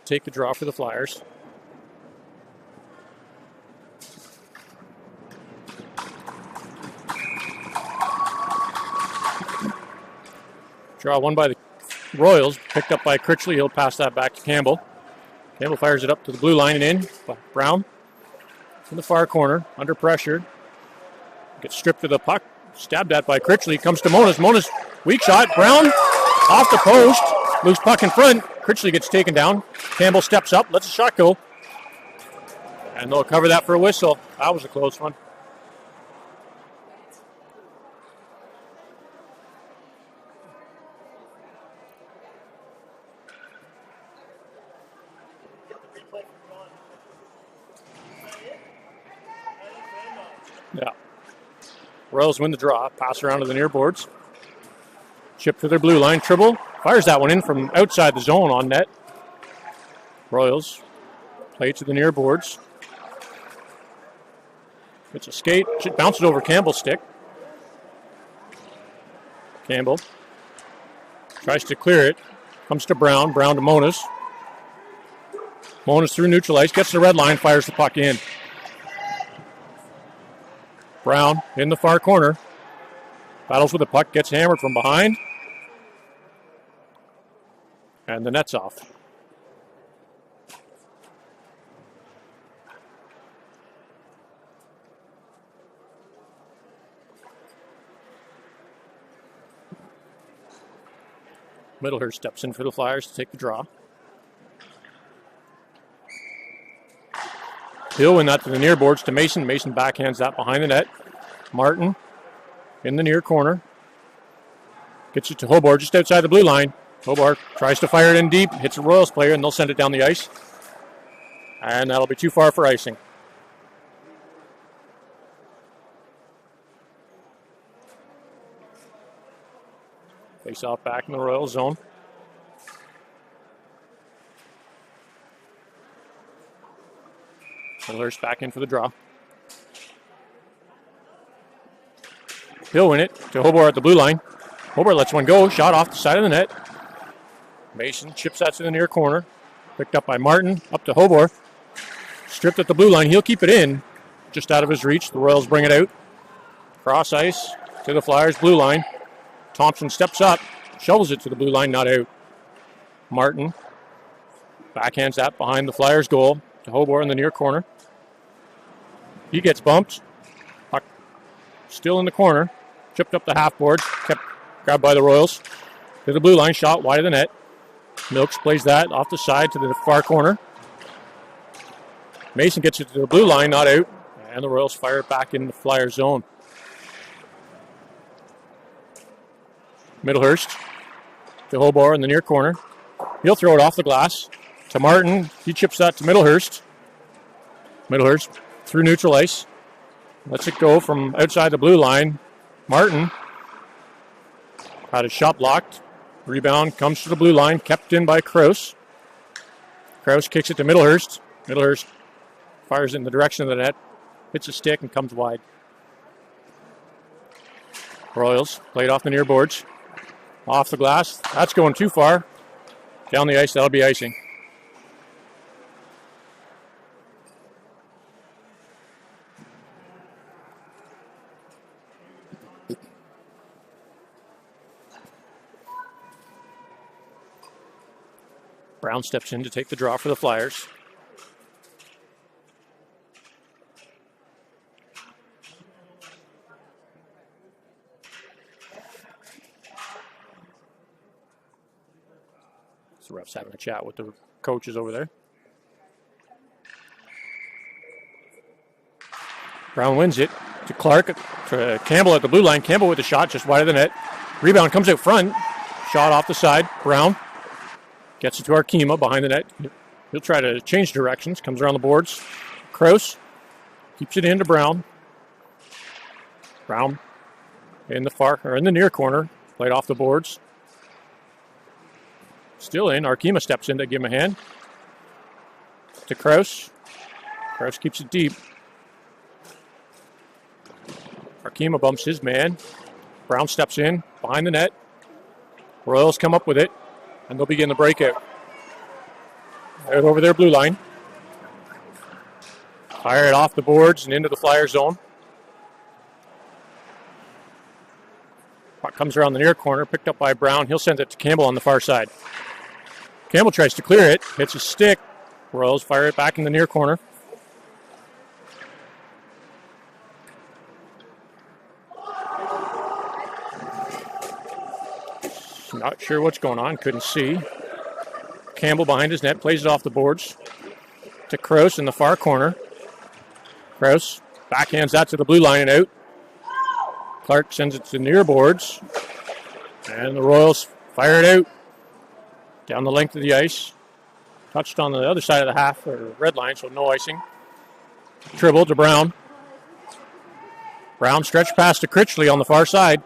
Take a draw for the Flyers. Draw one by the Royals, picked up by Critchley. He'll pass that back to Campbell. Campbell fires it up to the blue line and in. Brown in the far corner, under pressure. Gets stripped to the puck, stabbed at by Critchley. Comes to Monas. Monas, weak shot. Brown off the post. Loose puck in front. Critchley gets taken down. Campbell steps up, lets the shot go. And they'll cover that for a whistle. That was a close one. Yeah. Royals win the draw. Pass around to the near boards. Chip to their blue line. Tribble fires that one in from outside the zone on net. Royals play to the near boards. It's a skate. Bounces over Campbell's stick. Campbell tries to clear it. Comes to Brown. Brown to Monas. Monas through neutral ice. Gets the red line. Fires the puck in. Brown in the far corner. Battles with the puck. Gets hammered from behind. And the net's off. Middlehurst steps in for the Flyers to take the draw. He'll win that to the near boards to Mason. Mason backhands that behind the net. Martin in the near corner. Gets it to Hobart just outside the blue line. Hobart tries to fire it in deep. Hits a Royals player and they'll send it down the ice. And that'll be too far for icing. Face off back in the Royal zone. Middlehurst back in for the draw. He'll win it to Hobart at the blue line. Hobart lets one go. Shot off the side of the net. Mason chips that to the near corner. Picked up by Martin. Up to Hobart. Stripped at the blue line. He'll keep it in. Just out of his reach. The Royals bring it out. Cross ice to the Flyers blue line. Thompson steps up. Shovels it to the blue line. Not out. Martin backhands that behind the Flyers goal to Hobart in the near corner. He gets bumped. Puck still in the corner. Chipped up the half board. Kept grabbed by the Royals. To the blue line. Shot wide of the net. Milks plays that off the side to the far corner. Mason gets it to the blue line. Not out. And the Royals fire it back in the Flyer zone. Middlehurst to Hobart in the near corner. He'll throw it off the glass to Martin. He chips that to Middlehurst. Middlehurst through neutral ice. Lets it go from outside the blue line. Martin had his shot blocked. Rebound comes to the blue line. Kept in by Krause. Krause kicks it to Middlehurst. Middlehurst fires it in the direction of the net. Hits a stick and comes wide. Royals played off the near boards. Off the glass. That's going too far. Down the ice. That'll be icing. Brown steps in to take the draw for the Flyers. The ref's having a chat with the coaches over there. Brown wins it to Clark, to Campbell at the blue line. Campbell with the shot just wide of the net. Rebound comes out front. Shot off the side. Brown gets it to Arkema behind the net. He'll try to change directions. Comes around the boards. Krause keeps it into Brown. Brown in the near corner. Played off the boards. Still in. Arkema steps in to give him a hand. To Krause. Krause keeps it deep. Arkema bumps his man. Brown steps in behind the net. Royals come up with it, and they'll begin the breakout. Out over their blue line. Fire it off the boards and into the Flyer zone. Puck comes around the near corner, picked up by Brown. He'll send it to Campbell on the far side. Campbell tries to clear it, hits a stick. Royals fire it back in the near corner. Not sure what's going on, couldn't see. Campbell behind his net, plays it off the boards to Krause in the far corner. Krause backhands that to the blue line and out. Clark sends it to near boards. And the Royals fire it out down the length of the ice. Touched on the other side of the half, or red line, so no icing. Dribble to Brown. Brown stretch pass to Critchley on the far side.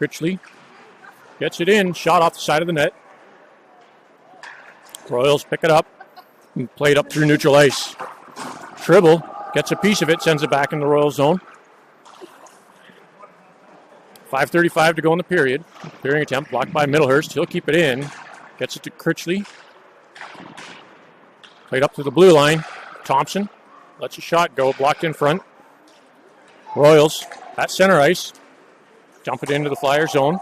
Critchley gets it in, shot off the side of the net. Royals pick it up and play it up through neutral ice. Tribble gets a piece of it, sends it back in the Royal zone. 5:35 to go in the period. Clearing attempt blocked by Middlehurst. He'll keep it in. Gets it to Critchley. Played up to the blue line. Thompson lets a shot go, blocked in front. Royals at center ice. Dump it into the Flyer zone.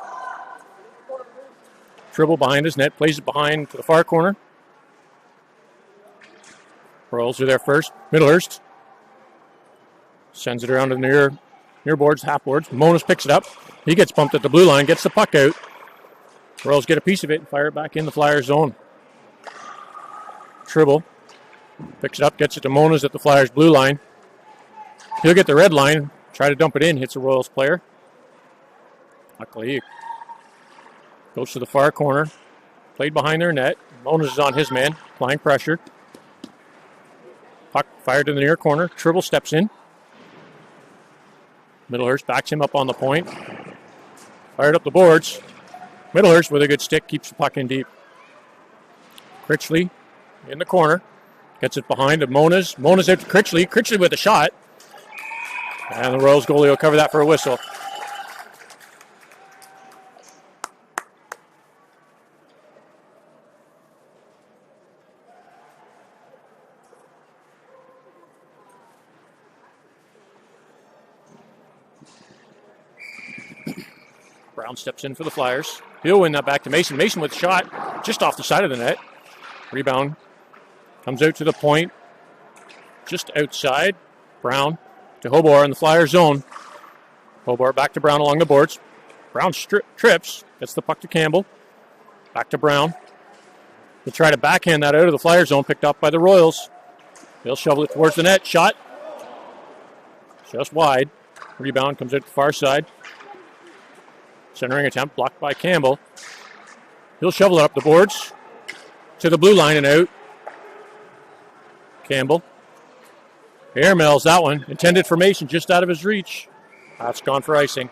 Tribble behind his net, plays it behind to the far corner. Royals are there first. Middlehurst sends it around to the near boards, half boards. Monas picks it up. He gets bumped at the blue line, gets the puck out. Royals get a piece of it and fire it back in the Flyer zone. Tribble picks it up, gets it to Monas at the Flyers blue line. He'll get the red line, try to dump it in, hits a Royals player. Luckily, goes to the far corner. Played behind their net. Monas is on his man, applying pressure. Puck fired to the near corner. Tribble steps in. Middlehurst backs him up on the point. Fired up the boards. Middlehurst with a good stick keeps the puck in deep. Critchley in the corner. Gets it behind to Monas. Monas out to Critchley. Critchley with a shot. And the Royals goalie will cover that for a whistle. Brown steps in for the Flyers. He'll win that back to Mason. Mason with a shot just off the side of the net. Rebound comes out to the point. Just outside. Brown to Hobart in the Flyer zone. Hobart back to Brown along the boards. Brown trips. Gets the puck to Campbell. Back to Brown. He'll try to backhand that out of the Flyer zone. Picked up by the Royals. They'll shovel it towards the net. Shot. Just wide. Rebound comes out to the far side. Centering attempt blocked by Campbell. He'll shovel it up the boards to the blue line and out. Campbell airmails that one. Intended for Mason, just out of his reach. That's gone for icing.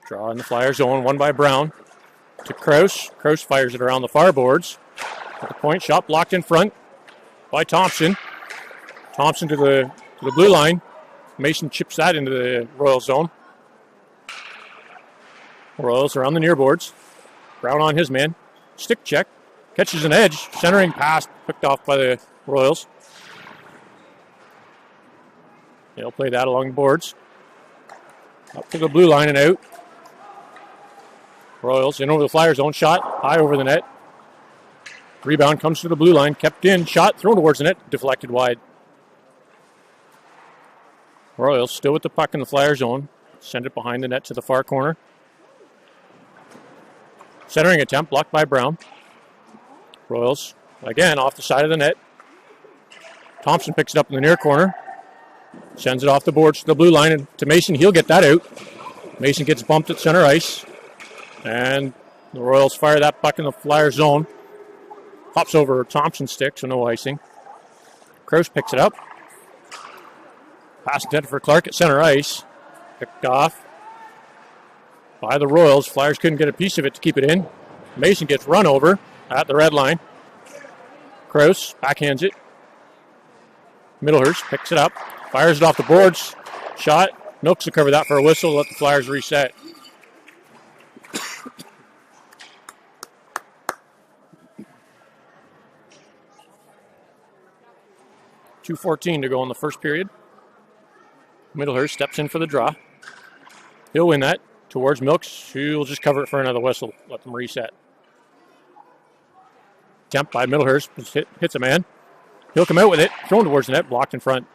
Draw in the Flyer zone, won by Brown. To Krause. Krause fires it around the far boards. At the point, shot blocked in front by Thompson. Thompson to the blue line. Mason chips that into the Royal zone. Royals are on the near boards. Brown on his man. Stick check. Catches an edge. Centering pass picked off by the Royals. They'll play that along the boards. Up to the blue line and out. Royals in over the Flyer zone. Shot high over the net. Rebound comes to the blue line. Kept in. Shot thrown towards the net. Deflected wide. Royals still with the puck in the Flyer zone. Send it behind the net to the far corner. Centering attempt blocked by Brown. Royals again off the side of the net. Thompson picks it up in the near corner. Sends it off the boards to the blue line and to Mason. He'll get that out. Mason gets bumped at center ice. And the Royals fire that puck in the Flyer zone. Pops over Thompson's stick, so no icing. Krause picks it up. Pass intended for Clark at center ice. Picked off by the Royals. Flyers couldn't get a piece of it to keep it in. Mason gets run over at the red line. Krause backhands it. Middlehurst picks it up. Fires it off the boards. Shot Milks will cover that for a whistle. Let the Flyers reset. .2:14 to go in the first period. Middlehurst steps in for the draw. He'll win that towards Milks, who will just cover it for another whistle. Let them reset. Attempt by Middlehurst. Hits a man. He'll come out with it. Thrown towards the net. Blocked in front.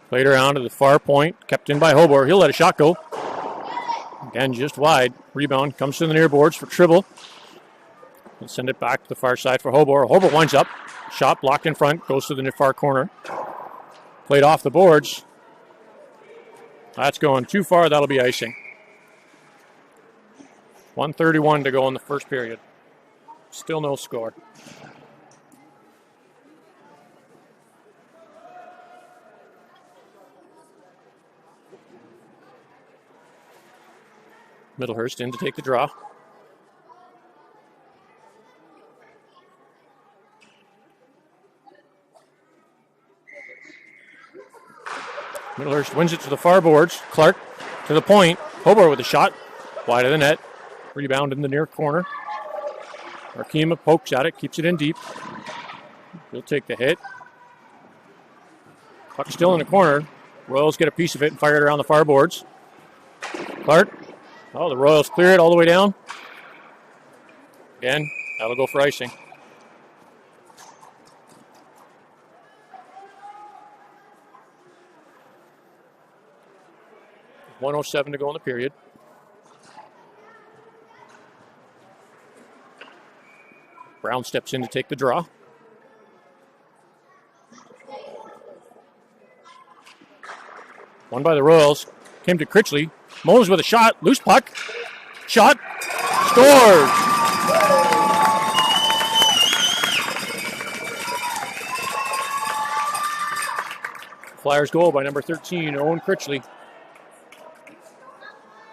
Played around to the far point. Kept in by Hobor. He'll let a shot go. Again, just wide. Rebound comes to the near boards for Tribble. He'll send it back to the far side for Hobor. Hobor winds up. Shot blocked in front. Goes to the far corner. Played off the boards. That's going too far. That'll be icing. 1:31 to go in the first period. Still no score. Middlehurst in to take the draw. Middlehurst wins it to the far boards. Clark to the point. Hobart with a shot. Wide of the net. Rebound in the near corner. Arkema pokes at it. Keeps it in deep. He'll take the hit. Puck still in the corner. Royals get a piece of it and fire it around the far boards. Clark. Oh, the Royals clear it all the way down. Again, that'll go for icing. .107 to go in the period. Brown steps in to take the draw. Won by the Royals. Came to Critchley. Mons with a shot. Loose puck. Shot. Scored. Flyers goal by number 13, Owen Critchley.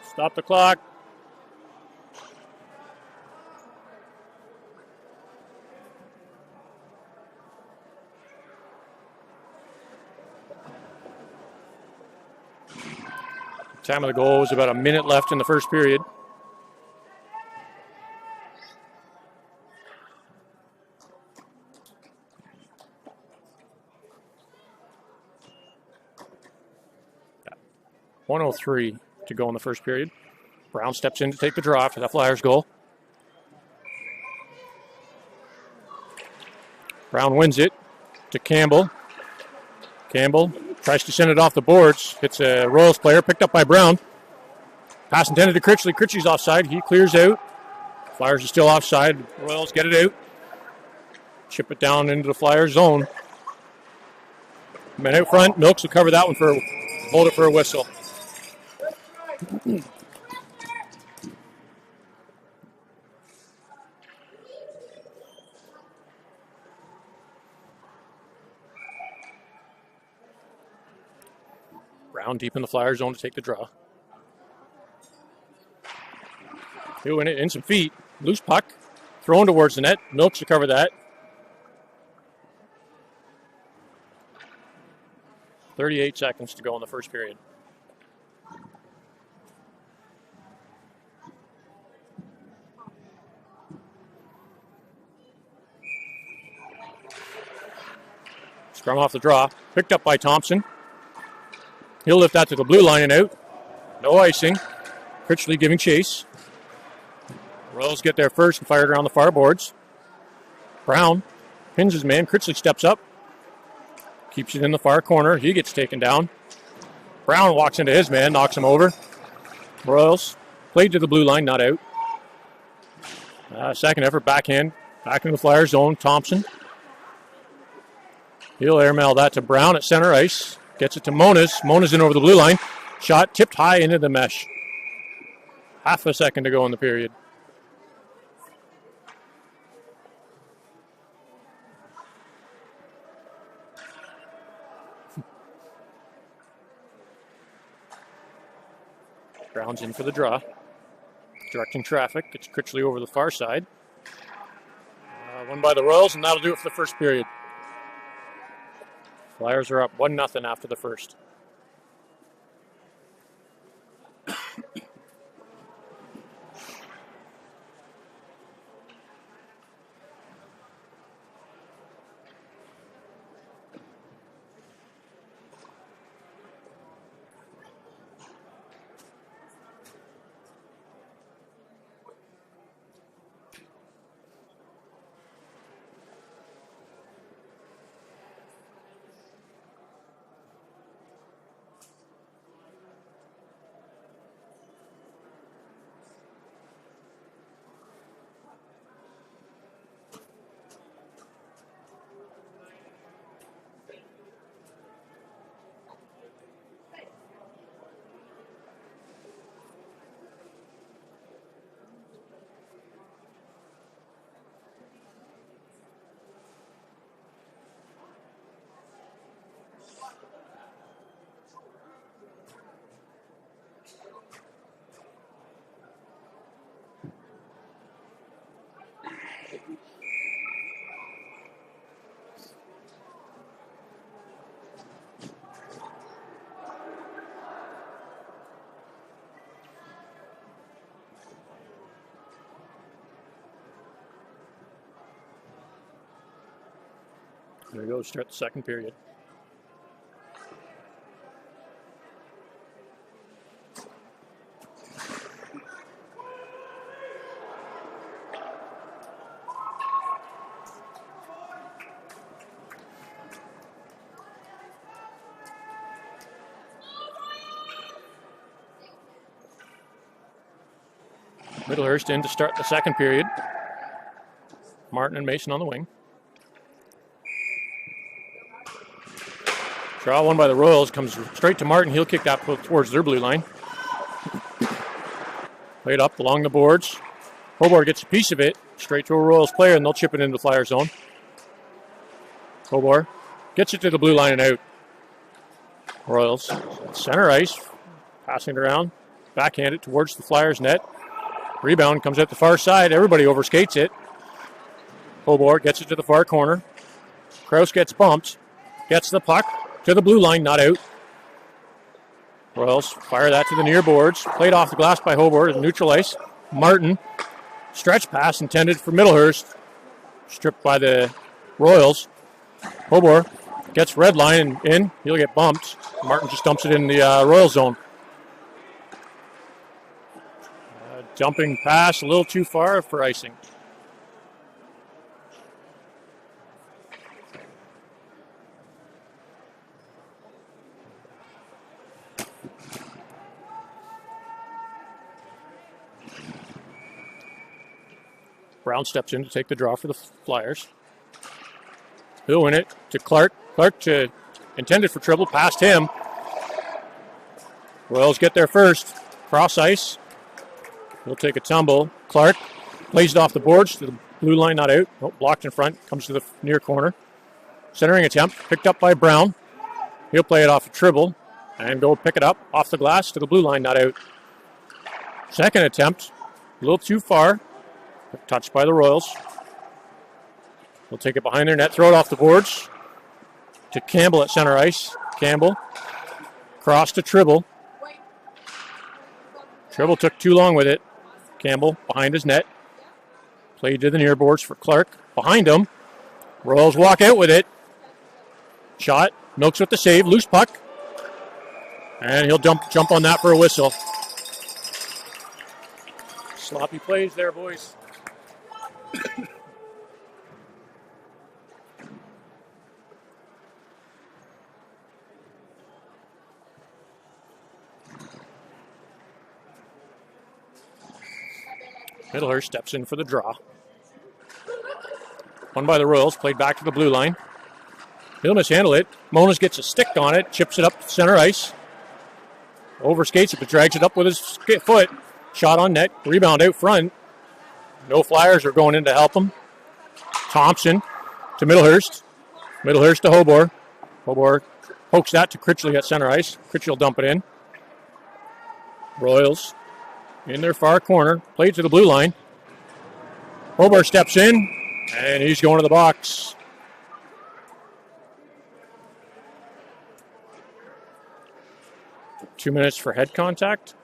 Stop the clock. Time of the goal was about a minute left in the first period. .103 to go in the first period. Brown steps in to take the draw for the Flyers goal. Brown wins it to Campbell. Campbell tries to send it off the boards. Hits a Royals player, picked up by Brown. Pass intended to Critchley. Critchley's offside. He clears out. Flyers are still offside. Royals get it out. Chip it down into the Flyers zone. Man out front. Milks will cover that one for, hold it for a whistle. Brown deep in the Flyers zone to take the draw. He'll win it in some feet. Loose puck. Thrown towards the net. Milks to cover that. 38 seconds to go in the first period. Scrum off the draw. Picked up by Thompson. He'll lift that to the blue line and out. No icing. Critchley giving chase. Royals get there first and fire it around the far boards. Brown pins his man. Critchley steps up. Keeps it in the far corner. He gets taken down. Brown walks into his man, knocks him over. Royals played to the blue line, not out. Second effort, backhand. Back in the Flyers zone. Thompson. He'll airmail that to Brown at center ice. Gets it to Moniz. Moniz in over the blue line. Shot tipped high into the mesh. Half a second to go in the period. Brown's in for the draw. Directing traffic. Gets Critchley over the far side. Won by the Royals, and that'll do it for the first period. Flyers are up 1-0 after the first. There we go, start the second period. Middlehurst in to start the second period. Martin and Mason on the wing. Draw one by the Royals, comes straight to Martin. He'll kick that towards their blue line. Played up along the boards. Hobart gets a piece of it, straight to a Royals player, and they'll chip it into the Flyer zone. Hobart gets it to the blue line and out. Royals, center ice, passing it around, backhand it towards the Flyers net. Rebound comes out the far side. Everybody overskates it. Hobart gets it to the far corner. Kraus gets bumped, gets the puck to the blue line, not out. Royals fire that to the near boards. Played off the glass by Hobart at neutral ice. Martin, stretch pass intended for Middlehurst. Stripped by the Royals. Hobart gets red line and in. He'll get bumped. Martin just dumps it in the Royal zone. Jumping pass a little too far for icing. Brown steps in to take the draw for the Flyers. He'll win it to Clark. Clark intended for dribble, past him. Royals get there first. Cross ice. He'll take a tumble. Clark plays it off the boards to the blue line, not out. Oh, blocked in front. Comes to the near corner. Centering attempt. Picked up by Brown. He'll play it off a dribble and go pick it up off the glass to the blue line, not out. Second attempt. A little too far. Touched by the Royals. They'll take it behind their net. Throw it off the boards to Campbell at center ice. Campbell. Cross to Tribble. Tribble took too long with it. Campbell behind his net. Played to the near boards for Clark. Behind him. Royals walk out with it. Shot. Milks with the save. Loose puck. And he'll jump on that for a whistle. Sloppy plays there, boys. Middlehurst steps in for the draw. One by the Royals, played back to the blue line. He'll mishandle it. Monas gets a stick on it, chips it up to center ice. Overskates it, but drags it up with his foot. Shot on net, rebound out front. No Flyers are going in to help him. Thompson to Middlehurst. Middlehurst to Hobart. Hobart pokes that to Critchley at center ice. Critchley will dump it in. Royals in their far corner. Played to the blue line. Hobart steps in, and he's going to the box. Two minutes for head contact.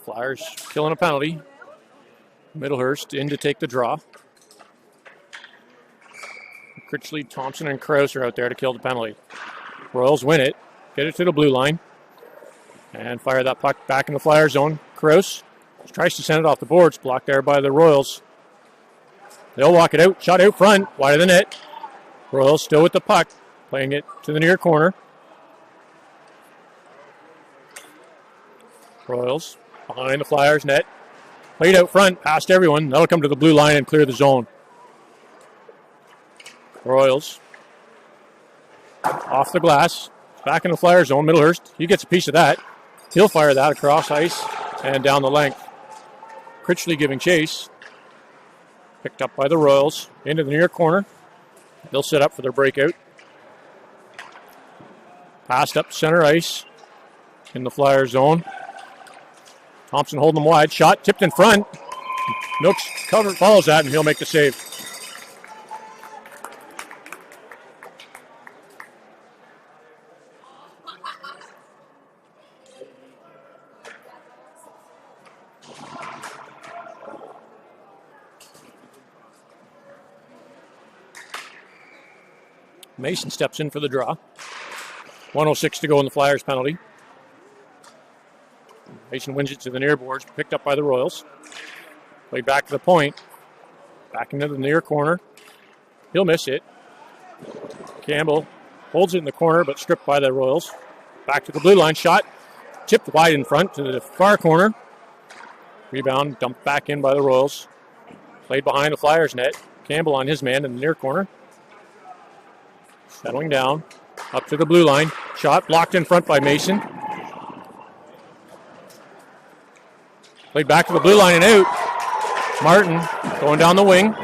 Flyers killing a penalty. Middlehurst in to take the draw. Critchley, Thompson, and Kraus are out there to kill the penalty. Royals win it. Get it to the blue line. And fire that puck back in the Flyer zone. Kraus tries to send it off the boards. Blocked there by the Royals. They'll walk it out. Shot out front. Wide of the net. Royals still with the puck. Playing it to the near corner. Royals behind the Flyers net. Played out front, past everyone. That'll come to the blue line and clear the zone. Royals off the glass. Back in the Flyer zone. Middlehurst, he gets a piece of that. He'll fire that across ice and down the length. Critchley giving chase. Picked up by the Royals. Into the near corner. They'll set up for their breakout. Passed up center ice in the Flyer zone. Thompson holding them wide. Shot tipped in front. Milks follows that, and he'll make the save. Mason steps in for the draw. 1:06 to go in the Flyers penalty. Mason wins it to the near boards, picked up by the Royals. Played back to the point. Back into the near corner. He'll miss it. Campbell holds it in the corner, but stripped by the Royals. Back to the blue line shot. Tipped wide in front to the far corner. Rebound dumped back in by the Royals. Played behind the Flyers net. Campbell on his man in the near corner. Settling down. Up to the blue line. Shot blocked in front by Mason. Played back to the blue line and out. Martin going down the wing.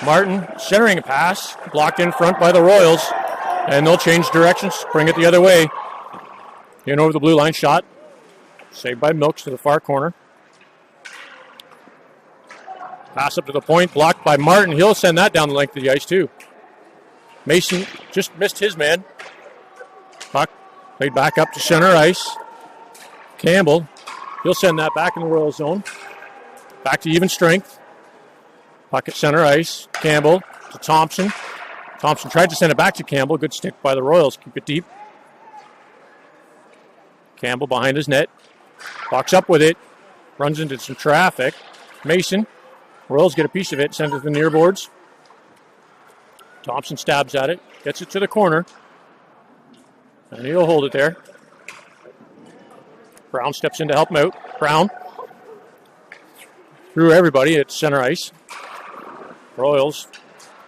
Martin centering a pass. Blocked in front by the Royals. And they'll change directions. Bring it the other way. In over the blue line shot. Saved by Milks to the far corner. Pass up to the point. Blocked by Martin. He'll send that down the length of the ice too. Mason just missed his man. Puck played back up to center ice. Campbell. He'll send that back in the Royal zone. Back to even strength. Puck at center ice. Campbell to Thompson. Thompson tried to send it back to Campbell. Good stick by the Royals. Keep it deep. Campbell behind his net. Walks up with it. Runs into some traffic. Mason. Royals get a piece of it. Sends it to the near boards. Thompson stabs at it. Gets it to the corner. And he'll hold it there. Brown steps in to help him out. Brown. Through everybody at center ice. Royals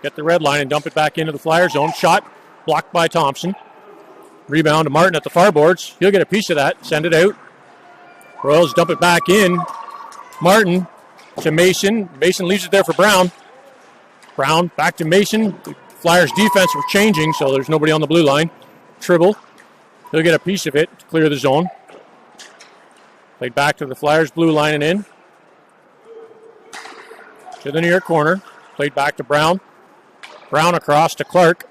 get the red line and dump it back into the Flyer zone. Shot blocked by Thompson. Rebound to Martin at the far boards. He'll get a piece of that. Send it out. Royals dump it back in. Martin to Mason. Mason leaves it there for Brown. Brown back to Mason. The Flyers defense was changing, so there's nobody on the blue line. Tribble. He'll get a piece of it to clear the zone. Played back to the Flyers blue line and in. To the near corner. Played back to Brown. Brown across to Clark.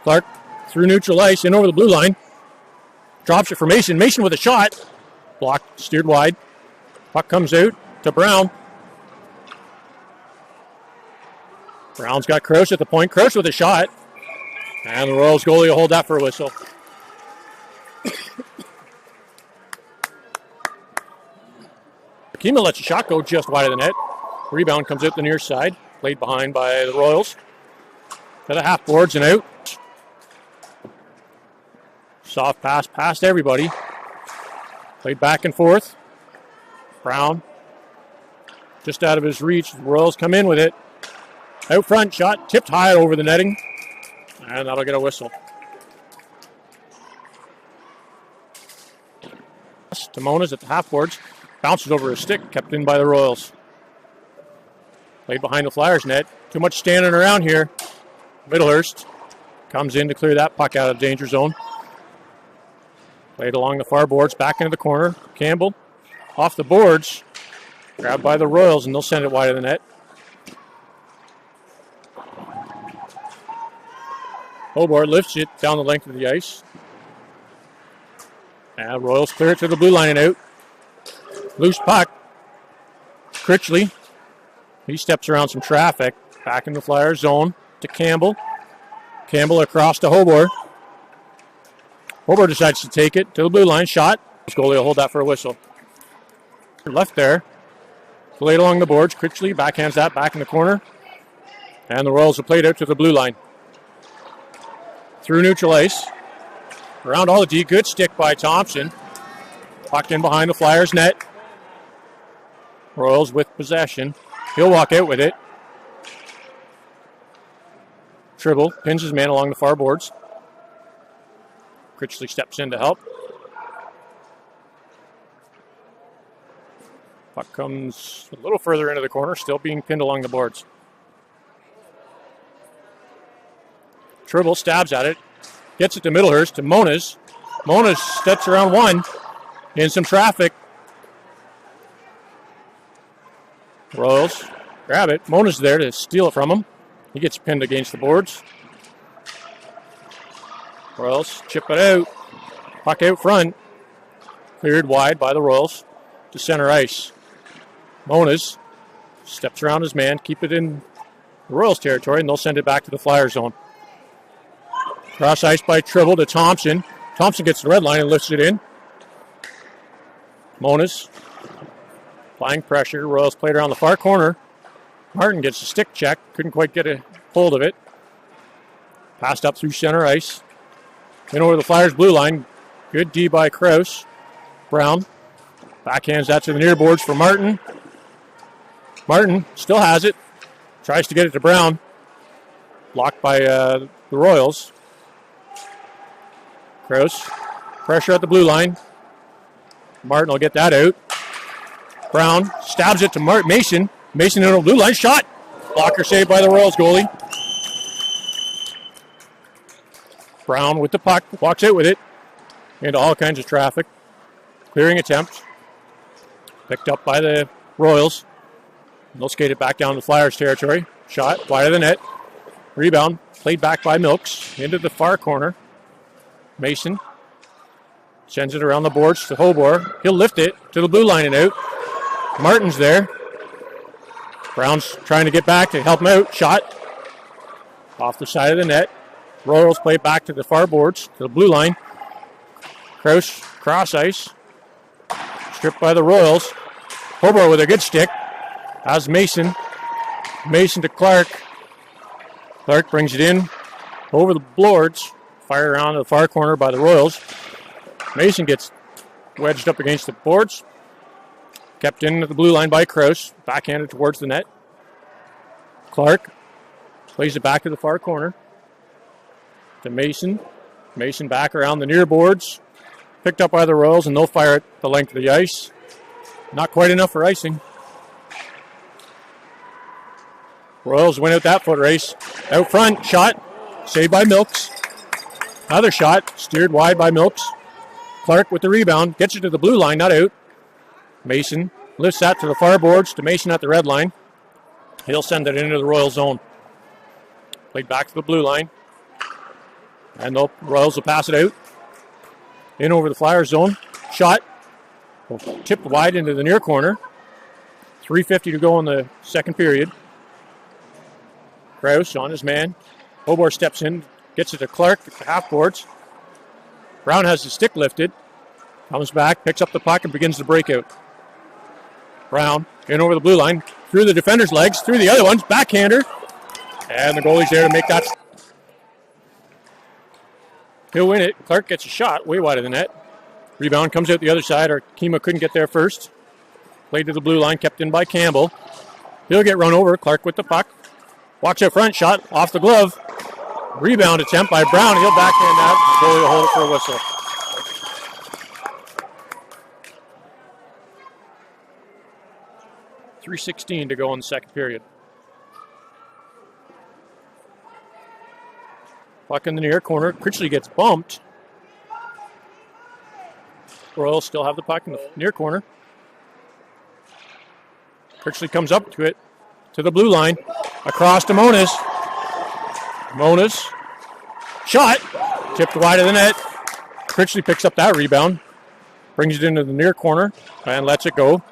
Clark through neutral ice, in over the blue line. Drops it for Mason. Mason with a shot. Blocked, steered wide. Puck comes out to Brown. Brown's got Crouch at the point. Crouch with a shot. And the Royals goalie will hold that for a whistle. Kima lets a shot go just wide of the net. Rebound comes out the near side. Played behind by the Royals. To the half boards and out. Soft pass past everybody. Played back and forth. Brown just out of his reach. The Royals come in with it. Out front, shot tipped high over the netting. And that'll get a whistle. Timona's at the half boards. Bounces over his stick, kept in by the Royals. Played behind the Flyers net. Too much standing around here. Middlehurst comes in to clear that puck out of the danger zone. Played along the far boards, back into the corner. Campbell off the boards. Grabbed by the Royals, and they'll send it wide of the net. Hobart lifts it down the length of the ice. And Royals clear it to the blue line and out. Loose puck. Critchley. He steps around some traffic. Back in the Flyers zone to Campbell. Campbell across to Hobart. Hobart decides to take it to the blue line. Shot. Goalie will hold that for a whistle. Left there. Played along the boards. Critchley backhands that back in the corner. And the Royals will play it out to the blue line. Through neutral ice. Around all the D. Good stick by Thompson. Pucked in behind the Flyers net. Royals with possession. He'll walk out with it. Tribble pins his man along the far boards. Critchley steps in to help. Puck comes a little further into the corner, still being pinned along the boards. Tribble stabs at it. Gets it to Middlehurst, to Moniz. Moniz steps around one. In some traffic. Royals grab it. Moniz there to steal it from him. He gets pinned against the boards. Royals chip it out. Puck out front. Cleared wide by the Royals to center ice. Moniz steps around his man. Keep it in the Royals territory, and they'll send it back to the Flyer zone. Cross ice by Tribble to Thompson. Thompson gets the red line and lifts it in. Monas applying pressure. Royals played around the far corner. Martin gets a stick check. Couldn't quite get a hold of it. Passed up through center ice. In over the Flyers blue line. Good D by Krause. Brown backhands that to the near boards for Martin. Martin still has it. Tries to get it to Brown. Blocked by the Royals. Krause. Pressure at the blue line. Martin will get that out. Brown stabs it to Mason. Mason in over the blue line. Shot. Blocker saved by the Royals goalie. Brown with the puck. Walks out with it. Into all kinds of traffic. Clearing attempt. Picked up by the Royals. They'll skate it back down to Flyers territory. Shot wide of the net. Rebound. Played back by Milks. Into the far corner. Mason sends it around the boards to Hobor. He'll lift it to the blue line and out. Martin's there. Brown's trying to get back to help him out. Shot off the side of the net. Royals play back to the far boards, to the blue line. Krause, cross ice. Stripped by the Royals. Hobor with a good stick. Has Mason. Mason to Clark. Clark brings it in over the boards. Fire around to the far corner by the Royals. Mason gets wedged up against the boards. Kept in at the blue line by Krause. Backhanded towards the net. Clark plays it back to the far corner. To Mason. Mason back around the near boards. Picked up by the Royals, and they'll fire it the length of the ice. Not quite enough for icing. Royals win out that foot race. Out front, shot. Saved by Milks. Another shot, steered wide by Milks. Clark with the rebound, gets it to the blue line, not out. Mason lifts that to the far boards, to Mason at the red line. He'll send it into the Royal zone. Played back to the blue line. And the Royals will pass it out. In over the Flyers zone. Shot. Tipped wide into the near corner. 3:50 to go in the second period. Krause on his man. Hobor steps in. Gets it to Clark at the half boards. Brown has the stick lifted. Comes back, picks up the puck, and begins the breakout. Brown in over the blue line. Through the defender's legs, through the other ones. Backhander. And the goalie's there to make that. He'll win it. Clark gets a shot way wide of the net. Rebound comes out the other side. Kima couldn't get there first. Played to the blue line, kept in by Campbell. He'll get run over. Clark with the puck. Walks out front, shot off the glove. Rebound attempt by Brown. He'll backhand that. The goalie will hold it for a whistle. .3:16 to go in the second period. Puck in the near corner. Critchley gets bumped. Royals still have the puck in the near corner. Critchley comes up to it, to the blue line. Across to Monas. Monas. Shot. Tipped wide of the net. Critchley picks up that rebound. Brings it into the near corner and lets it go.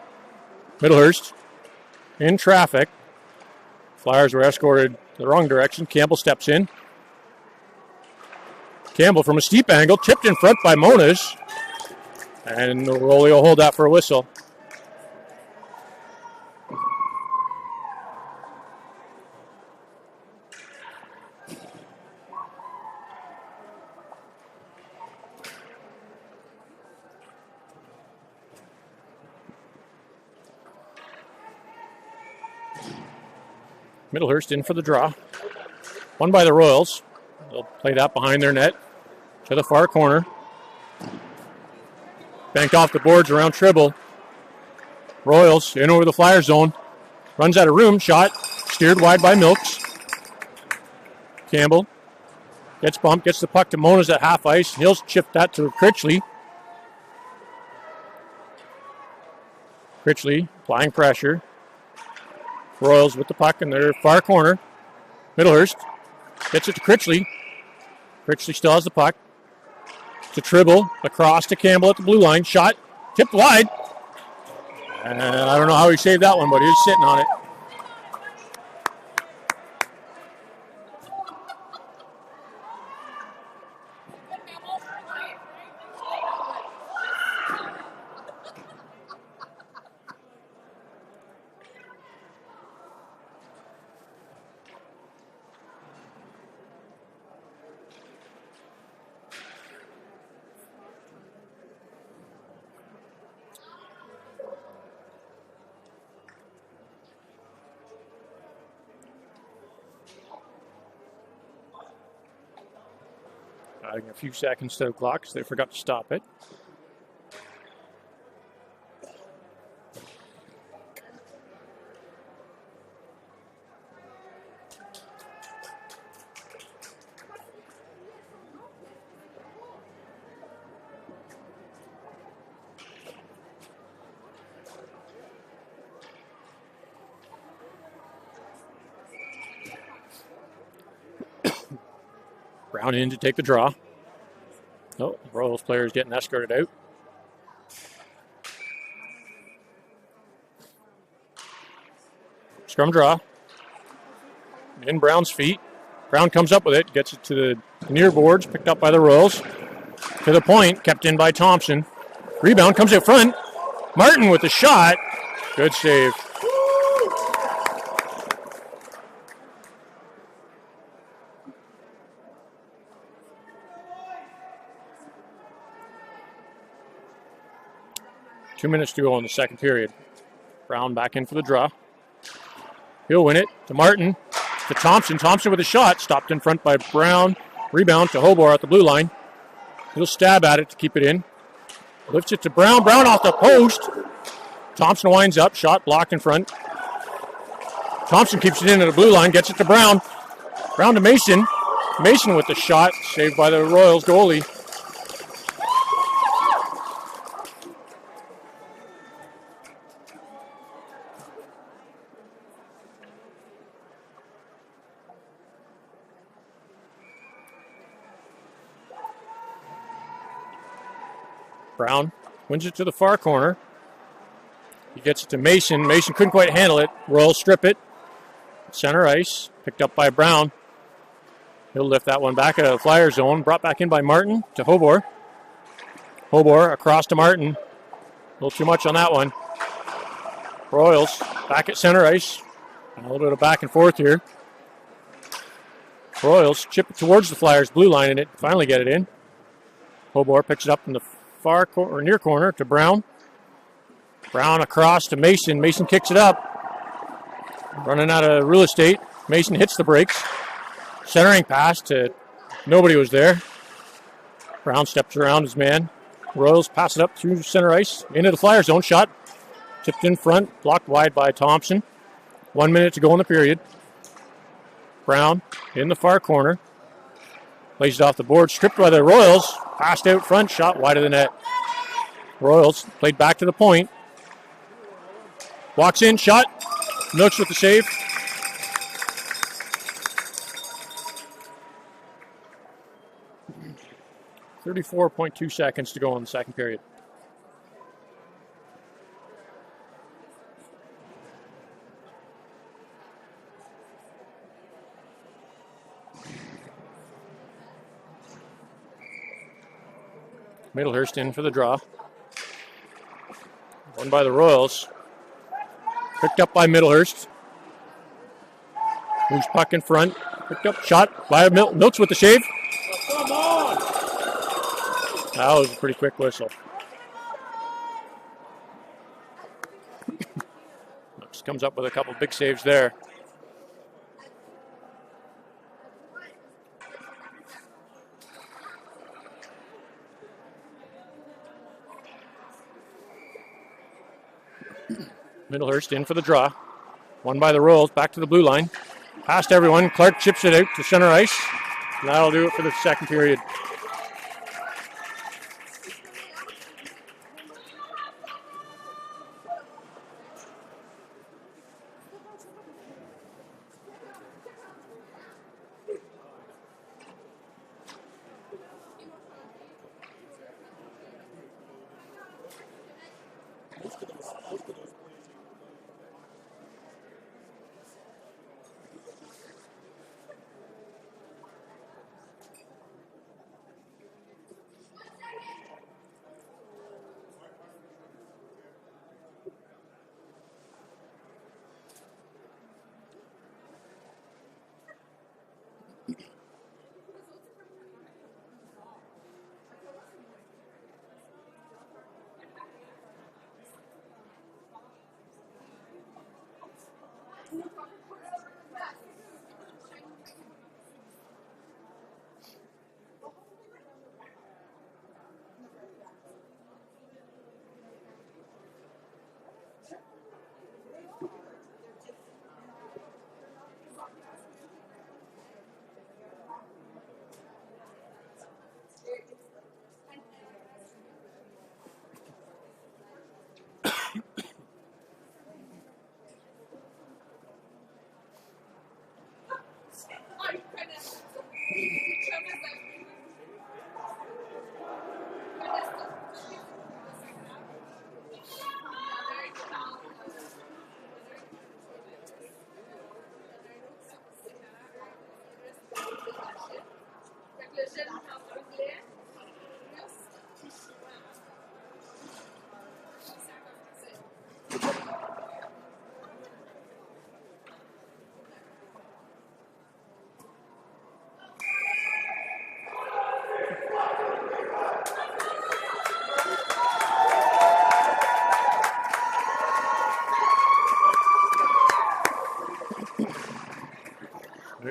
Middlehurst in traffic. Flyers were escorted the wrong direction. Campbell steps in. Campbell from a steep angle, tipped in front by Monas. And the goalie will hold that for a whistle. Middlehurst in for the draw. Won by the Royals. They'll play that behind their net to the far corner. Banked off the boards around Tribble. Royals in over the Flyer zone. Runs out of room. Shot. Steered wide by Milks. Campbell gets bumped. Gets the puck to Monas at half ice. He'll chip that to Critchley. Critchley applying pressure. Royals with the puck in their far corner. Middlehurst gets it to Critchley. Critchley still has the puck. To Tribble, across to Campbell at the blue line. Shot, tipped wide. And I don't know how he saved that one, but he was sitting on it. Adding a few seconds to the clock because they forgot to stop it. Brown in to take the draw. Oh, Royals player is getting escorted out. Scrum draw. In Brown's feet. Brown comes up with it, gets it to the near boards, picked up by the Royals. To the point, kept in by Thompson. Rebound comes out front. Martin with the shot. Good save. Two minutes to go in the second period. Brown back in for the draw. He'll win it to Martin. To Thompson. Thompson with a shot. Stopped in front by Brown. Rebound to Hobor at the blue line. He'll stab at it to keep it in. Lifts it to Brown. Brown off the post. Thompson winds up. Shot blocked in front. Thompson keeps it in at the blue line. Gets it to Brown. Brown to Mason. Mason with the shot. Saved by the Royals goalie. Brown wins it to the far corner. He gets it to Mason. Mason couldn't quite handle it. Royals strip it. Center ice. Picked up by Brown. He'll lift that one back out of the Flyer zone. Brought back in by Martin to Hobor. Hobor across to Martin. A little too much on that one. Royals back at center ice. A little bit of back and forth here. Royals chip it towards the Flyers' blue line and it finally get it in. Hobor picks it up in the far or near corner to Brown. Brown across to Mason. Mason kicks it up. Running out of real estate. Mason hits the brakes. Centering pass to nobody was there. Brown steps around his man. Royals pass it up through center ice into the Flyer zone. Shot tipped in front. Blocked wide by Thompson. 1 minute to go in the period. Brown in the far corner. Lays it off the board. Stripped by the Royals. Passed out front. Shot wide of the net. Royals played back to the point. Walks in. Shot. Nooks with the save. .2 seconds to go in the second period. Middlehurst in for the draw. Won by the Royals. Picked up by Middlehurst. Loose puck in front. Picked up, shot by Milks with the shave. Oh, come on! That was a pretty quick whistle. Milks comes up with a couple big saves there. Middlehurst in for the draw. Won by the Royals, back to the blue line. Past everyone. Clark chips it out to center ice. And that'll do it for the second period.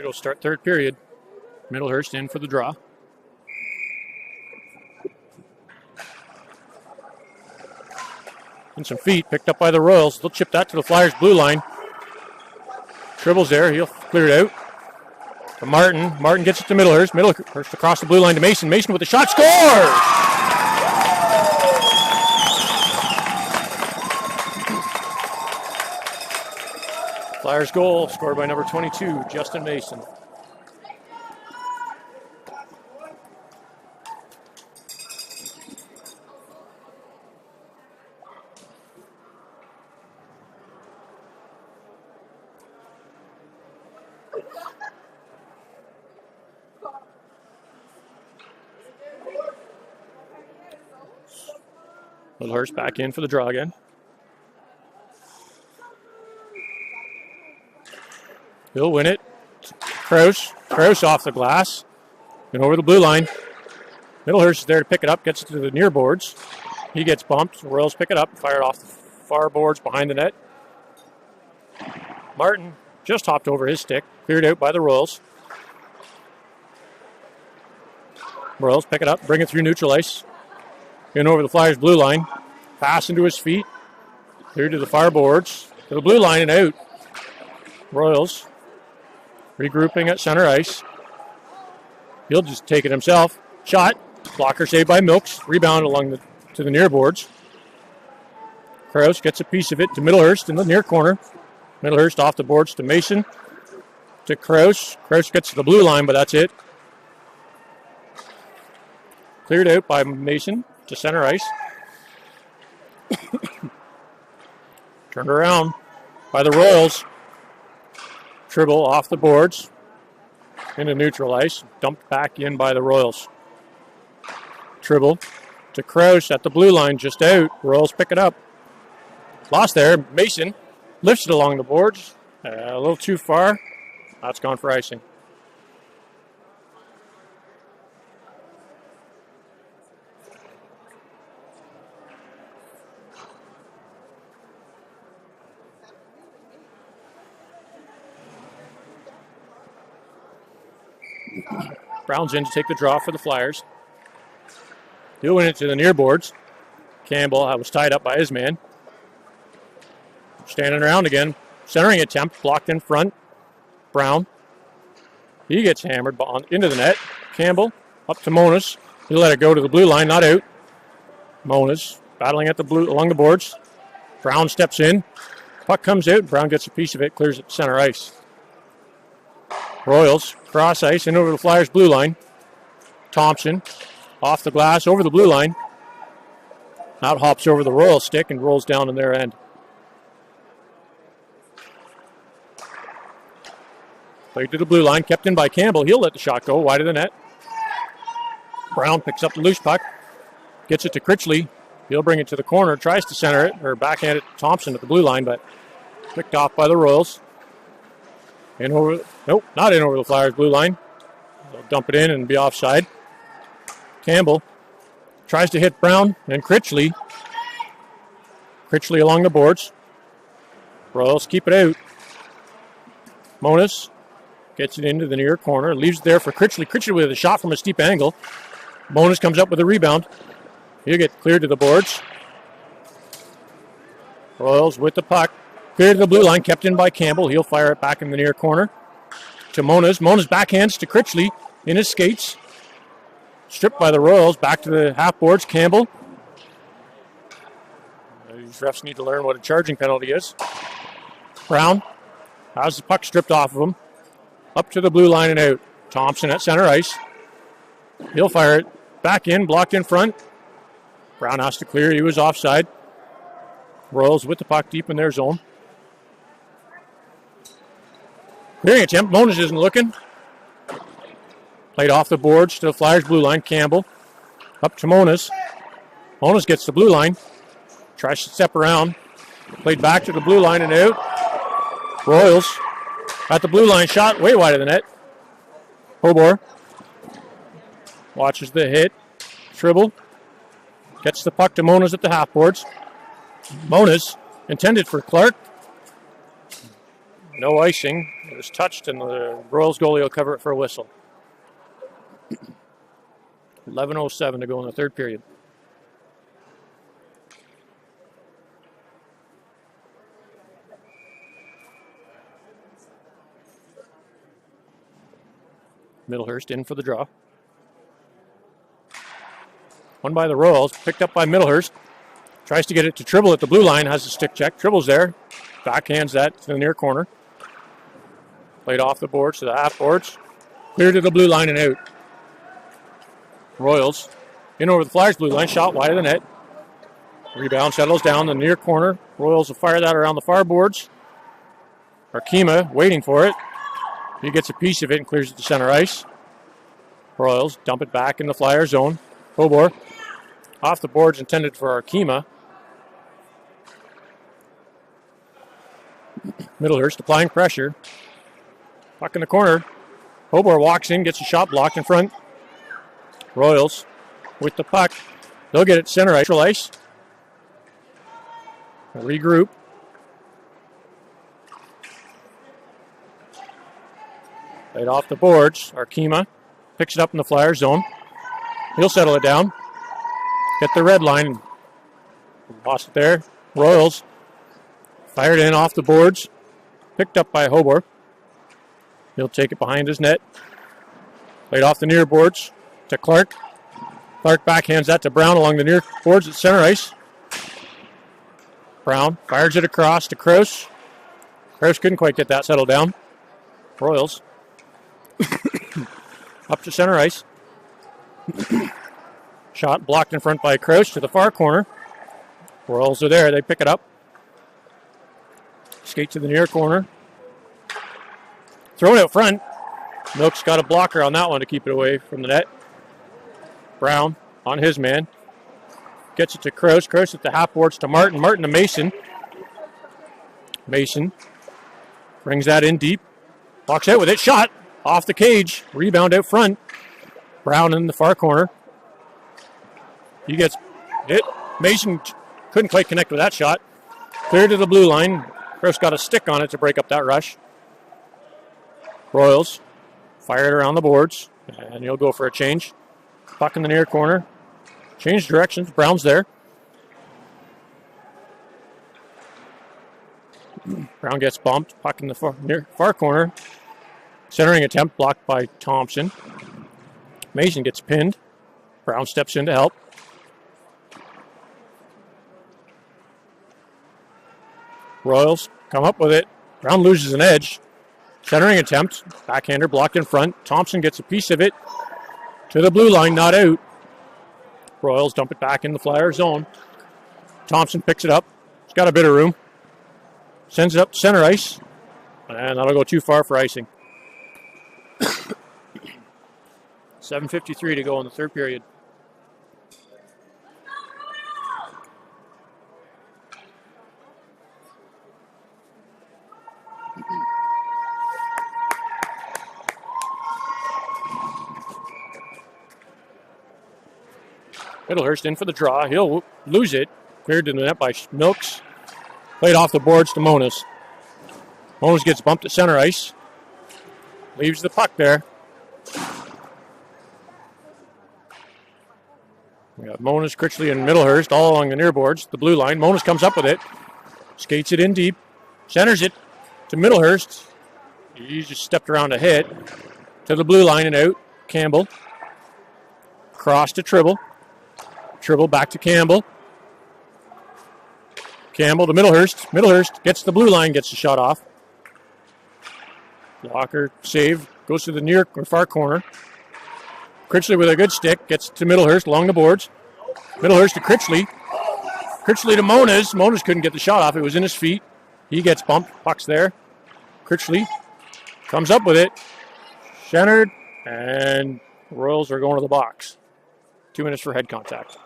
go start third period. Middlehurst in for the draw. And some feet picked up by the Royals. They'll chip that to the Flyers' blue line. Dribbles there. He'll clear it out. To Martin. Martin gets it to Middlehurst. Middlehurst across the blue line to Mason. Mason with the shot. Scores! Flyers goal scored by number 22, Justin Mason. Middlehurst back in for the draw again. He'll win it. Kraus off the glass and over the blue line. Middlehurst is there to pick it up, gets it to the near boards. He gets bumped. Royals pick it up, fire it off the far boards behind the net. Martin just hopped over his stick, cleared out by the Royals. Royals pick it up, bring it through neutral ice. In over the Flyers' blue line. Pass into his feet. Clear to the far boards. To the blue line and out. Royals regrouping at center ice. He'll just take it himself. Shot. Blocker saved by Milks. Rebound along to the near boards. Kraus gets a piece of it to Middlehurst in the near corner. Middlehurst off the boards to Mason. To Kraus. Kraus gets to the blue line, but that's it. Cleared out by Mason to center ice. Turned around by the Royals. Tribble off the boards into neutral ice. Dumped back in by the Royals. Tribble to Kraus at the blue line, just out. Royals pick it up. Lost there. Mason lifts it along the boards. A little too far. That's gone for icing. Brown's in to take the draw for the Flyers. He'll win it to the near boards. Campbell was tied up by his man. Standing around again. Centering attempt, blocked in front. Brown. He gets hammered into the net. Campbell up to Monas. He'll let it go to the blue line, not out. Monas battling at the blue along the boards. Brown steps in. Puck comes out. Brown gets a piece of it, clears it to center ice. Royals cross ice and over the Flyers' blue line. Thompson off the glass over the blue line. Out hops over the Royal stick and rolls down in their end. Played to the blue line, kept in by Campbell. He'll let the shot go wide of the net. Brown picks up the loose puck, gets it to Critchley. He'll bring it to the corner, tries to center it, or backhand it to Thompson at the blue line, but picked off by the Royals. In over, nope, not in over the Flyers' blue line. They'll dump it in and be offside. Campbell tries to hit Brown and Critchley. Critchley along the boards. Royals keep it out. Monas gets it into the near corner, leaves it there for Critchley. Critchley with a shot from a steep angle. Monas comes up with a rebound. He'll get cleared to the boards. Royals with the puck. Clear to the blue line, kept in by Campbell. He'll fire it back in the near corner to Monas. Monas backhands to Critchley in his skates. Stripped by the Royals. Back to the half boards. Campbell. These refs need to learn what a charging penalty is. Brown has the puck stripped off of him. Up to the blue line and out. Thompson at center ice. He'll fire it back in, blocked in front. Brown has to clear. He was offside. Royals with the puck deep in their zone. Clearing attempt. Monas isn't looking. Played off the boards to the Flyers' blue line. Campbell up to Monas. Monas gets the blue line. Tries to step around. Played back to the blue line and out. Royals at the blue line. Shot way wide of the net. Hobor watches the hit. Tribble gets the puck to Monas at the half boards. Monas intended for Clark. No icing. It was touched, and the Royals goalie will cover it for a whistle. 11:07 to go in the third period. Middlehurst in for the draw. Won by the Royals, picked up by Middlehurst. Tries to get it to Tribble at the blue line, has a stick check. Tribble's there, backhands that to the near corner. Played off the boards to the half boards. Clear to the blue line and out. Royals in over the Flyers blue line, shot wide of the net. Rebound settles down the near corner. Royals will fire that around the far boards. Arkema waiting for it. He gets a piece of it and clears it to center ice. Royals dump it back in the Flyer zone. Hobor off the boards, intended for Arkema. Middlehurst applying pressure. Puck in the corner. Hobor walks in, gets a shot blocked in front. Royals with the puck. They'll get it center ice. Regroup. Right off the boards. Arkema picks it up in the Flyer zone. He'll settle it down. Get the red line. Lost it there. Royals fired in off the boards. Picked up by Hobor. He'll take it behind his net. Played off the near boards to Clark. Clark backhands that to Brown along the near boards at center ice. Brown fires it across to Krause. Krause couldn't quite get that settled down. Royals up to center ice. Shot blocked in front by Krause to the far corner. Royals are there. They pick it up. Skate to the near corner. Throw it out front. Milk's got a blocker on that one to keep it away from the net. Brown on his man. Gets it to Krause. Krause at the half boards to Martin. Martin to Mason. Mason brings that in deep. Walks out with it. Shot off the cage. Rebound out front. Brown in the far corner. He gets it. Mason couldn't quite connect with that shot. Clear to the blue line. Krause got a stick on it to break up that rush. Royals fire it around the boards, and he'll go for a change. Puck in the near corner. Change directions. Brown's there. Brown gets bumped. Puck in the near far corner. Centering attempt blocked by Thompson. Mason gets pinned. Brown steps in to help. Royals come up with it. Brown loses an edge. Centering attempt. Backhander blocked in front. Thompson gets a piece of it. To the blue line, not out. Royals dump it back in the Flyer zone. Thompson picks it up. He's got a bit of room. Sends it up to center ice. And that'll go too far for icing. 7:53 to go in the third period. Middlehurst in for the draw. He'll lose it. Cleared to the net by Milks. Played off the boards to Monas. Monas gets bumped at center ice. Leaves the puck there. We got Monas, Critchley, and Middlehurst all along the near boards. The blue line. Monas comes up with it. Skates it in deep. Centers it to Middlehurst. He just stepped around a hit. To the blue line and out. Campbell. Cross to Tribble. Tribble back to Campbell. Campbell to Middlehurst. Middlehurst gets the blue line, gets the shot off. Blocker save. Goes to the near or far corner. Critchley with a good stick. Gets to Middlehurst along the boards. Middlehurst to Critchley. Critchley to Monas. Monas couldn't get the shot off. It was in his feet. He gets bumped. Puck's there. Critchley comes up with it. Centered. And Royals are going to the box. 2 minutes for head contact.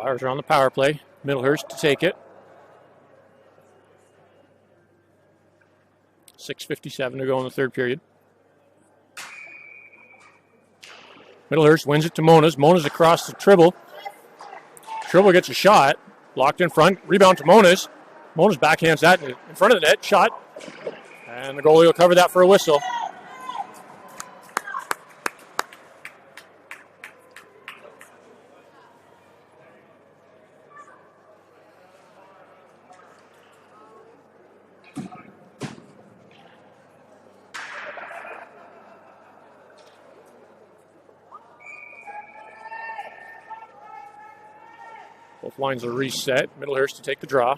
Flyers are on the power play. Middlehurst to take it. 6:57 to go in the third period. Middlehurst wins it to Monas. Monas across the Tribble. Tribble gets a shot. Blocked in front. Rebound to Monas. Monas backhands that in front of the net. Shot. And the goalie will cover that for a whistle. Both lines are reset. Middlehurst to take the draw.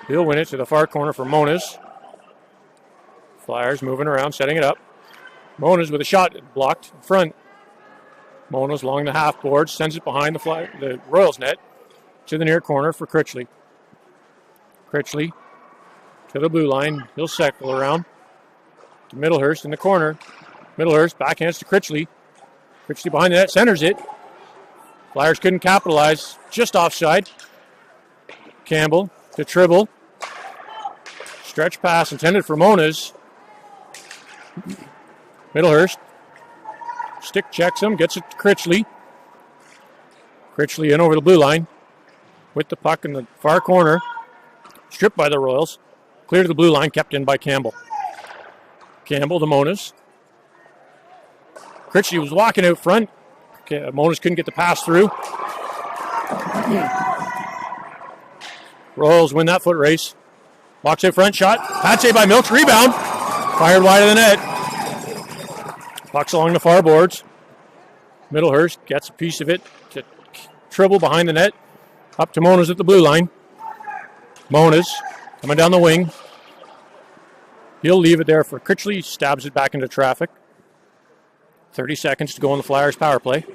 He'll win it to the far corner for Monas. Flyers moving around, setting it up. Monas with a shot blocked in front. Monas along the half board, sends it behind the Royals net to the near corner for Critchley. Critchley to the blue line. He'll cycle around to Middlehurst in the corner. Middlehurst backhands to Critchley. Critchley behind the net, centers it. Flyers couldn't capitalize, just offside. Campbell to Tribble. Stretch pass intended for Monas. Middlehurst. Stick checks him, gets it to Critchley. Critchley in over the blue line. With the puck in the far corner. Stripped by the Royals. Clear to the blue line, kept in by Campbell. Campbell to Monas. Critchley was walking out front. Monas couldn't get the pass through. Royals win that foot race. Walks out front, shot. Patsy by Milks, rebound. Fired wide of the net. Puck's along the far boards. Middlehurst gets a piece of it to Tribble behind the net. Up to Monas at the blue line. Monas coming down the wing. He'll leave it there for Critchley. Stabs it back into traffic. 30 seconds to go on the Flyers power play.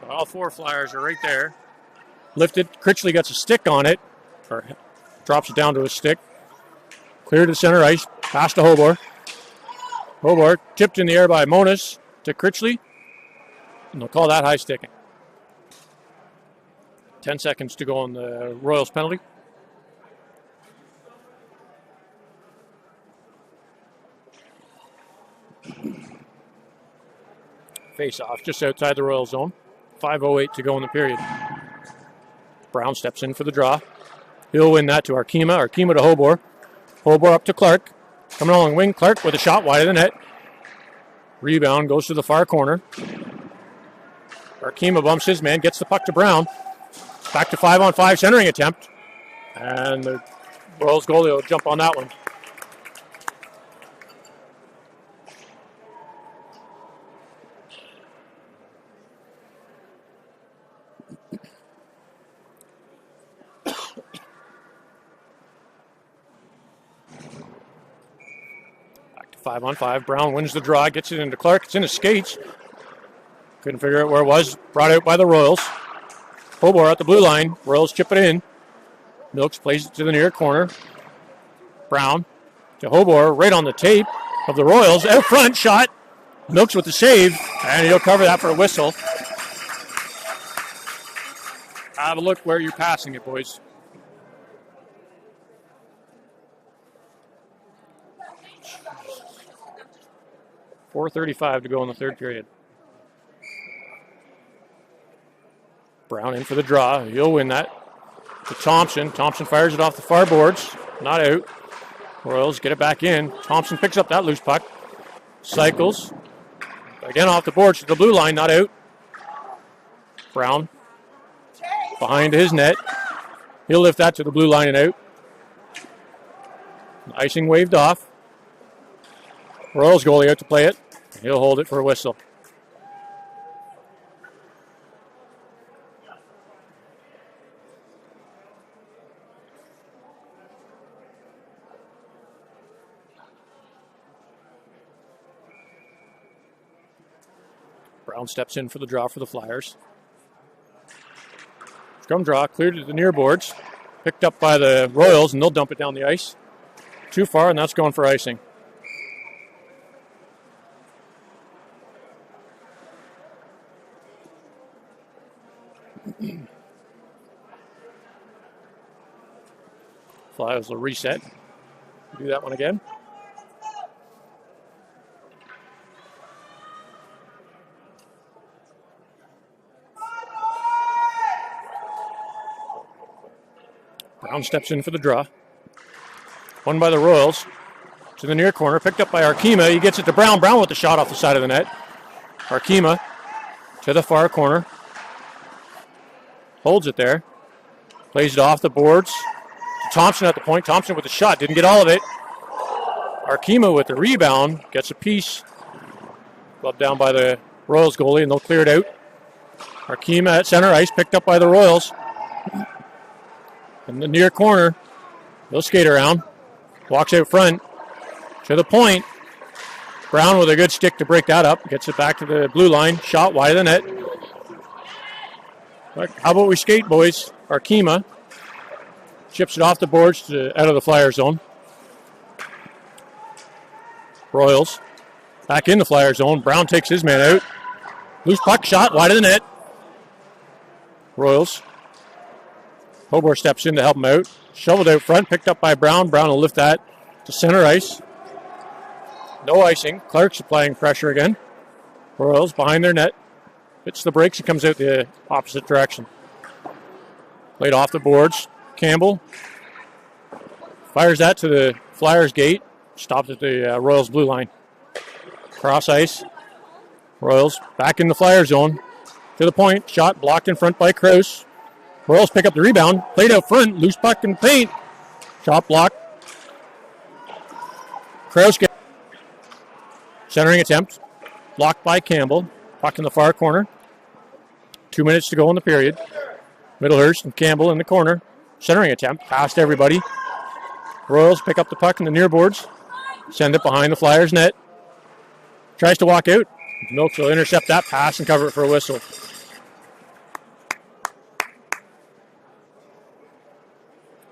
All four Flyers are right there. Lifted. Critchley gets a stick on it. Or drops it down to a stick. Clear to the center ice. Pass to Hobart. Hobart tipped in the air by Monas to Critchley. And they'll call that high sticking. 10 seconds to go on the Royals penalty. Face off just outside the Royal zone. 5:08 to go in the period. Brown steps in for the draw. He'll win that to Arkema. Arkema to Hobart. Hobart up to Clark. Coming along wing. Clark with a shot wide of the net. Rebound goes to the far corner. Arkema bumps his man. Gets the puck to Brown. Back to 5-on-5 centering attempt. And the Royals goalie will jump on that one. Back to 5-on-5. Brown wins the draw. Gets it into Clark. It's in his skates. Couldn't figure out where it was. Brought out by the Royals. Hobart at the blue line. Royals chip it in. Milks plays it to the near corner. Brown to Hobart, right on the tape of the Royals. Out front, shot. Milks with the save, and he'll cover that for a whistle. Have a look where you're passing it, boys. .4:35 to go in the third period. Brown in for the draw. He'll win that to Thompson. Thompson fires it off the far boards. Not out. Royals get it back in. Thompson picks up that loose puck. Cycles. Again off the boards to the blue line. Not out. Brown behind his net. He'll lift that to the blue line and out. Icing waved off. Royals goalie out to play it. He'll hold it for a whistle. Brown steps in for the draw for the Flyers. Scrum draw, cleared to the near boards. Picked up by the Royals, and they'll dump it down the ice. Too far, and that's going for icing. was a reset. Do that one again. Brown steps in for the draw. Won by the Royals. To the near corner, picked up by Arkema. He gets it to Brown. Brown with the shot off the side of the net. Arkema to the far corner. Holds it there. Plays it off the boards. To Thompson at the point. Thompson with the shot. Didn't get all of it. Arkema with the rebound. Gets a piece. Gloved down by the Royals goalie, and they'll clear it out. Arkema at center ice. Picked up by the Royals. In the near corner. They'll skate around. Walks out front. To the point. Brown with a good stick to break that up. Gets it back to the blue line. Shot wide of the net. How about we skate, boys? Arkema chips it off the boards to out of the Flyer zone. Royals back in the Flyer zone. Brown takes his man out. Loose puck shot wide of the net. Royals. Hobart steps in to help him out. Shoveled out front. Picked up by Brown. Brown will lift that to center ice. No icing. Clark's applying pressure again. Royals behind their net. Hits the brakes. It comes out the opposite direction. Played off the boards. Campbell fires that to the Flyers gate. Stops at the Royals blue line. Cross ice. Royals back in the Flyer zone. To the point. Shot blocked in front by Krause. Royals pick up the rebound. Played out front. Loose puck in paint. Shot blocked. Krause gets centering attempt. Blocked by Campbell. Puck in the far corner. 2 minutes to go in the period. Middlehurst and Campbell in the corner. Centering attempt. Past everybody. Royals pick up the puck in the near boards. Send it behind the Flyers net. Tries to walk out. Milks will intercept that pass and cover it for a whistle.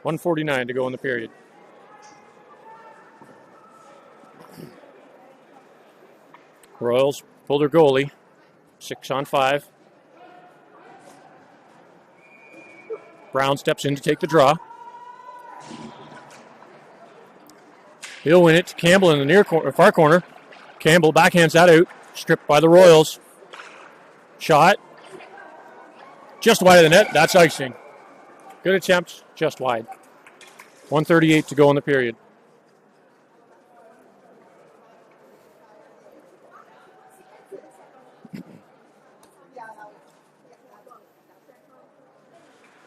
.149 to go in the period. Royals pull their goalie. 6-on-5. Brown steps in to take the draw. He'll win it to Campbell in the near corner, far corner. Campbell backhands that out. Stripped by the Royals. Shot. Just wide of the net. That's icing. Good attempt. Just wide. 1:38 to go in the period.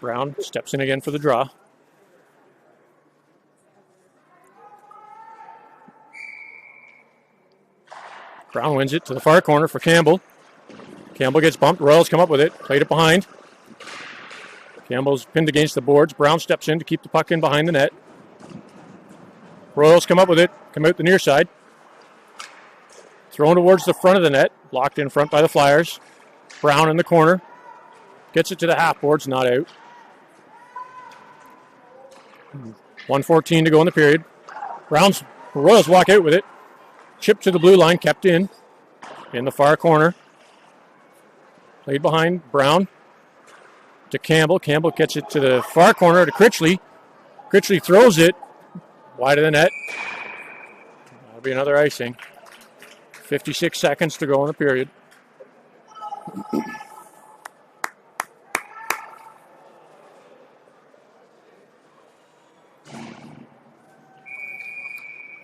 Brown steps in again for the draw. Brown wins it to the far corner for Campbell. Campbell gets bumped. Royals come up with it. Played it behind. Campbell's pinned against the boards. Brown steps in to keep the puck in behind the net. Royals come up with it. Come out the near side. Thrown towards the front of the net. Blocked in front by the Flyers. Brown in the corner. Gets it to the half boards. Not out. 1:14 to go in the period. Royals walk out with it. Chip to the blue line, kept in the far corner. Played behind Brown to Campbell. Campbell gets it to the far corner to Critchley. Critchley throws it wide of the net. That'll be another icing. 56 seconds to go in the period.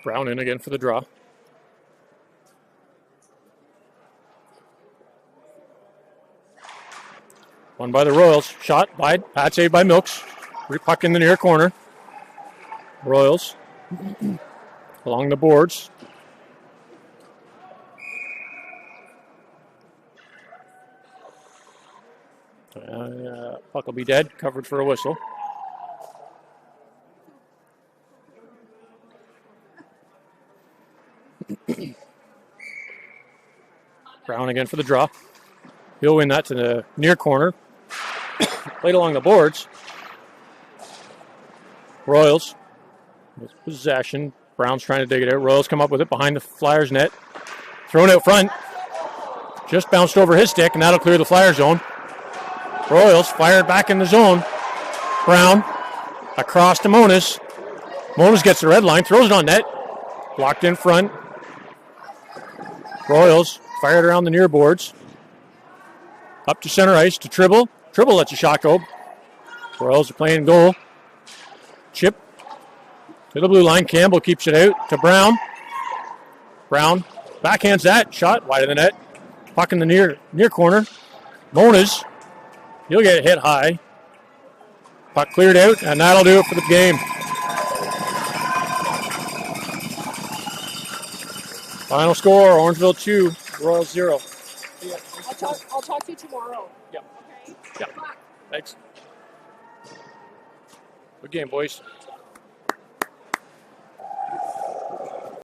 Brown in again for the draw. Won by the Royals. Shot wide. Pad saved by Milks. Puck in the near corner. Royals along the boards. Puck will be dead. Covered for a whistle. Brown again for the draw. He'll win that to the near corner. Played along the boards. Royals with possession. Brown's trying to dig it out. Royals come up with it behind the Flyers net. Thrown out front. Just bounced over his stick, and that'll clear the Flyer zone. Royals fired back in the zone. Brown across to Monis. Monas gets the red line, throws it on net. Blocked in front. Royals fired around the near boards. Up to center ice to Tribble. Tribble lets a shot go. Royals are playing goal. Chip to the blue line. Campbell keeps it out to Brown. Brown backhands that. Shot wide of the net. Puck in the near corner. Monas. He'll get hit high. Puck cleared out, and that'll do it for the game. Final score, Orangeville 2, Royals 0. I'll talk to you tomorrow. Yep. Okay? Yep. Thanks. Good game, boys.